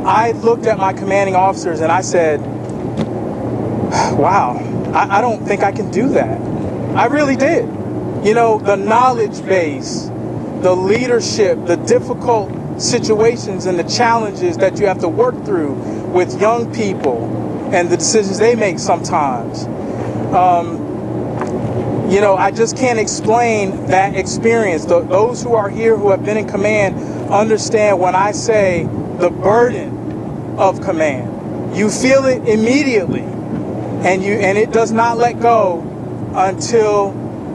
I looked at my commanding officers and I said, wow, I don't think I can do that. I really did. You know, the knowledge base, the leadership, the difficult situations and the challenges that you have to work through with young people and the decisions they make sometimes. You know, I just can't explain that experience. Those who are here who have been in command understand when I say the burden of command. You feel it immediately, and it does not let go until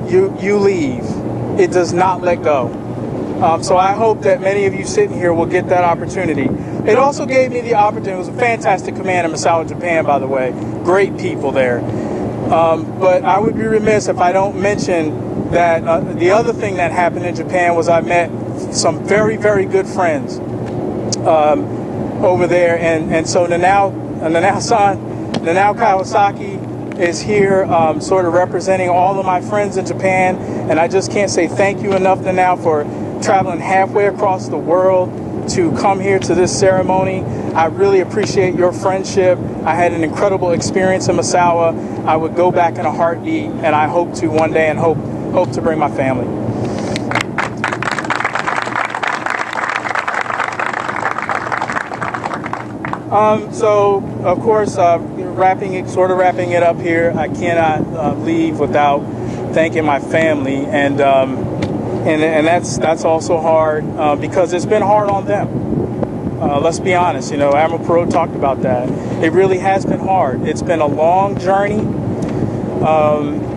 you leave. It does not let go. So I hope that many of you sitting here will get that opportunity. It also gave me the opportunity. It was a fantastic command in Misawa, Japan, by the way. Great people there. But I would be remiss if I don't mention that the other thing that happened in Japan was I met some very, very good friends over there. And so Nanao-san, Nanao Kawasaki is here sort of representing all of my friends in Japan. And I just can't say thank you enough, Nanao, for traveling halfway across the world to come here to this ceremony. I really appreciate your friendship. I had an incredible experience in Misawa. I would go back in a heartbeat, and I hope to one day, and hope to bring my family. So of course, wrapping it up here, I cannot leave without thanking my family, and that's also hard because it's been hard on them. Let's be honest, you know, Admiral Perot talked about that. It really has been hard. It's been a long journey.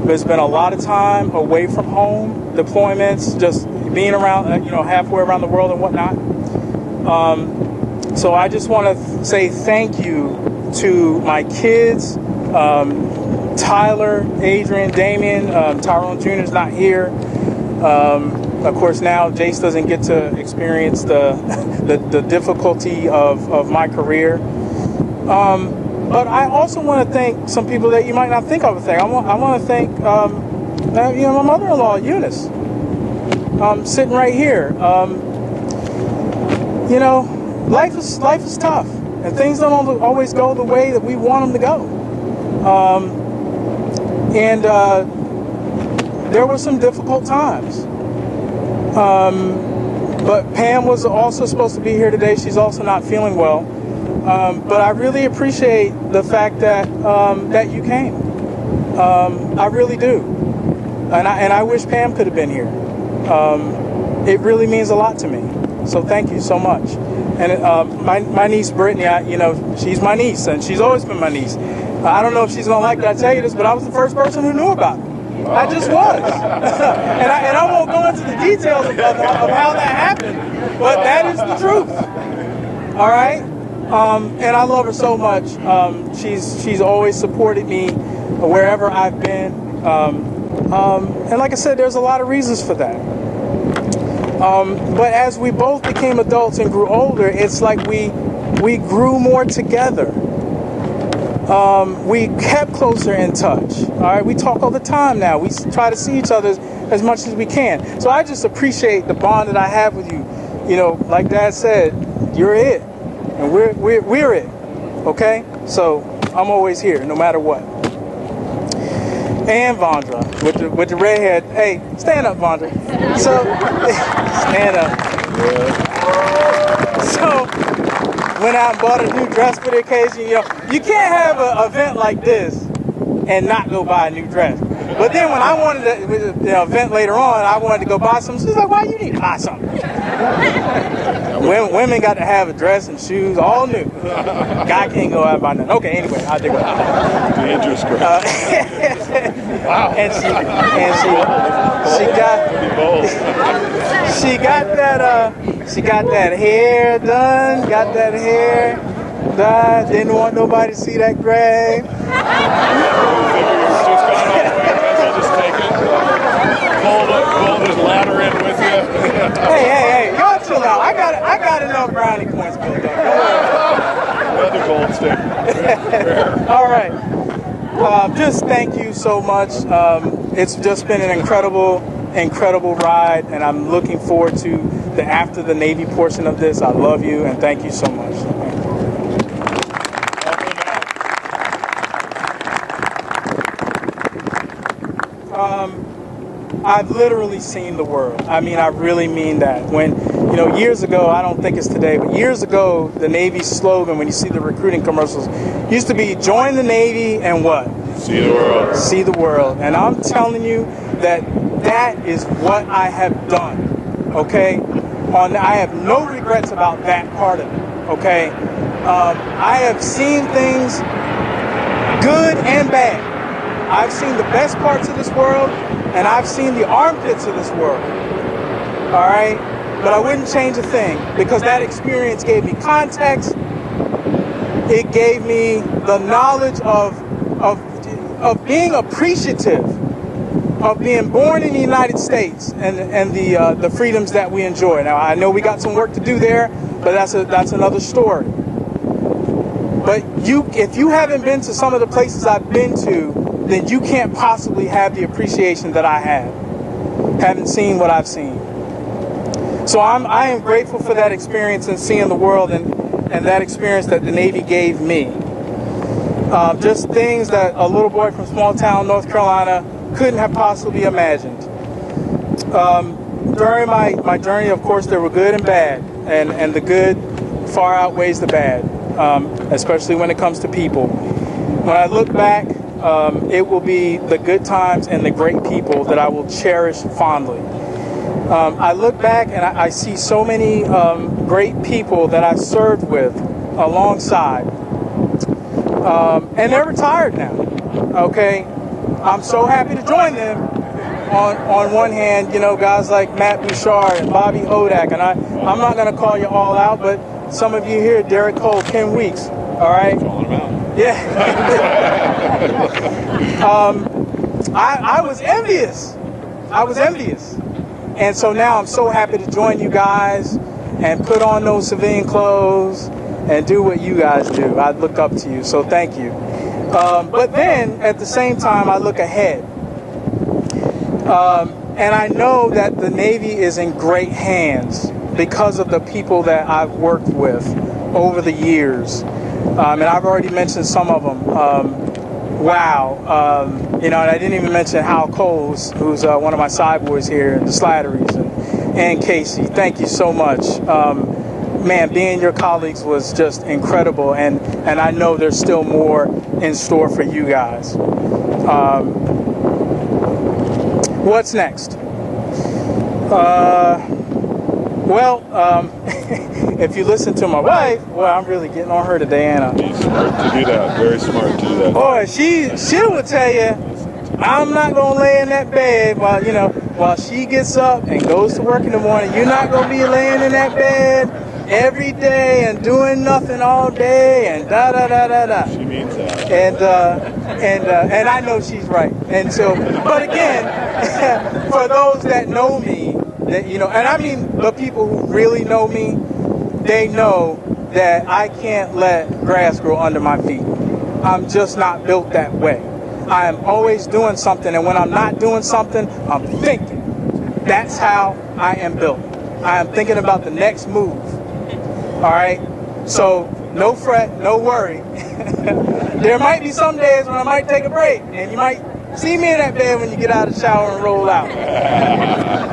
There's been a lot of time away from home, deployments, just being around, you know, halfway around the world and whatnot. So I just want to say thank you to my kids, Tyler, Adrian, Damien. Tyrone Jr. is not here. Of course, now Jace doesn't get to experience the difficulty of my career. But I also want to thank some people that you might not think of a thing. I want to thank you know, my mother-in-law, Eunice, sitting right here. You know, life is tough, and things don't always go the way that we want them to go. There were some difficult times. But Pam was also supposed to be here today. She's also not feeling well. But I really appreciate the fact that that you came. I really do. And I wish Pam could have been here. It really means a lot to me. So thank you so much. And my niece Brittany, you know, she's my niece, and she's always been my niece. I don't know if she's gonna like that I tell you this, but I was the first person who knew about it. I just was. and I won't go into the details of how that happened, but that is the truth. All right? And I love her so much. She's always supported me wherever I've been. And like I said, there's a lot of reasons for that. But as we both became adults and grew older, it's like we grew more together. We kept closer in touch. All right, we talk all the time now. We try to see each other as much as we can. So I just appreciate the bond that I have with you. You know, like Dad said, you're it, and we're it. Okay, so I'm always here, no matter what. And Vondra with the red head. Hey, stand up, Vondra. So stand up. So. Went out and bought a new dress for the occasion. You know, you can't have an event like this and not go buy a new dress. But then when I wanted the event later on, I wanted to go buy something. She's like, "Why you need to buy something?" Women got to have a dress and shoes, all new. Guy can't go out and buy nothing. Okay, anyway, I'll dig it. Dangerous girl. Wow. And she got that hair done, didn't want nobody to see that grave. Just take it. Pull this ladder in with you. Hey, y'all chill out. I got enough brownie points built up. Another gold stick. All right. Just thank you so much. It's just been an incredible ride, and I'm looking forward to after the Navy portion of this. I love you, and thank you so much. I've literally seen the world. I mean, I really mean that. When, years ago, I don't think it's today, but years ago, the Navy's slogan, when you see the recruiting commercials, used to be, join the Navy and what? See the world. See the world. And I'm telling you that is what I have done, okay? I have no regrets about that part of it, okay? I have seen things good and bad. I've seen the best parts of this world, and I've seen the armpits of this world, all right? But I wouldn't change a thing, because that experience gave me context. It gave me the knowledge of being appreciative of being born in the United States and the freedoms that we enjoy. Now, I know we got some work to do there, but that's another story. But if you haven't been to some of the places I've been to, then you can't possibly have the appreciation that I have. Haven't seen what I've seen. So I am grateful for that experience and seeing the world and that experience that the Navy gave me. Just things that a little boy from small town North Carolina couldn't have possibly imagined. During my journey, of course, there were good and bad, and the good far outweighs the bad, especially when it comes to people. When I look back, it will be the good times and the great people that I will cherish fondly. I look back and I see so many great people that I served with alongside, and they're retired now, okay? I'm so happy to join them. On one hand, guys like Matt Bouchard and Bobby Hodak, and I'm not going to call you all out, but some of you here, Derek Cole, Ken Weeks, all right? Yeah. I was envious. And so now I'm so happy to join you guys and put on those civilian clothes and do what you guys do. I look up to you, so thank you. But then, at the same time, I look ahead. And I know that the Navy is in great hands because of the people that I've worked with over the years. And I've already mentioned some of them. And I didn't even mention Hal Coles, who's one of my side boys here, the Slatteries, and Casey. Thank you so much. Man, being your colleagues was just incredible, and I know there's still more in store for you guys. What's next? If you listen to my wife, well, I'm really getting on her today, ain't I? She's smart to do that. Very smart to do that. Boy, she will tell you, I'm not gonna lay in that bed while she gets up and goes to work in the morning. You're not gonna be laying in that bed every day and doing nothing all day and da da da da da. She means that. And I know she's right. And so, but again, for those that know me, and I mean the people who really know me, they know that I can't let grass grow under my feet. I'm just not built that way. I am always doing something, and when I'm not doing something, I'm thinking. That's how I am built. I am thinking about the next move. All right? So no fret, no worry. There might be some days when I might take a break, and you might see me in that bed when you get out of the shower and roll out.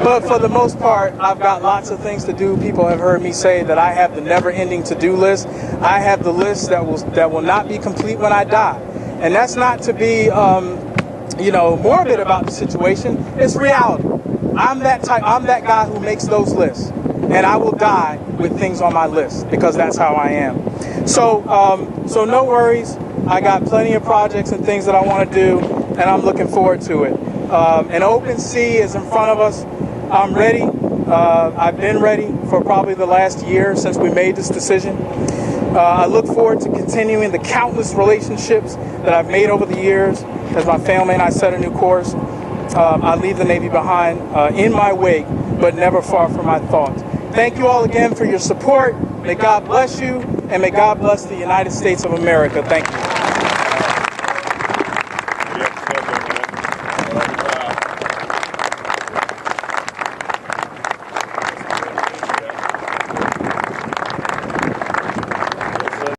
But for the most part, I've got lots of things to do. People have heard me say that I have the never-ending to-do list. I have the list that will not be complete when I die. And that's not to be, morbid about the situation. It's reality. I'm that guy who makes those lists. And I will die with things on my list because that's how I am. So no worries. I got plenty of projects and things that I want to do, and I'm looking forward to it. An open sea is in front of us. I'm ready. I've been ready for probably the last year since we made this decision. I look forward to continuing the countless relationships that I've made over the years as my family and I set a new course. I leave the Navy behind in my wake, but never far from my thoughts. Thank you all again for your support. May God bless you, and may God bless the United States of America. Thank you.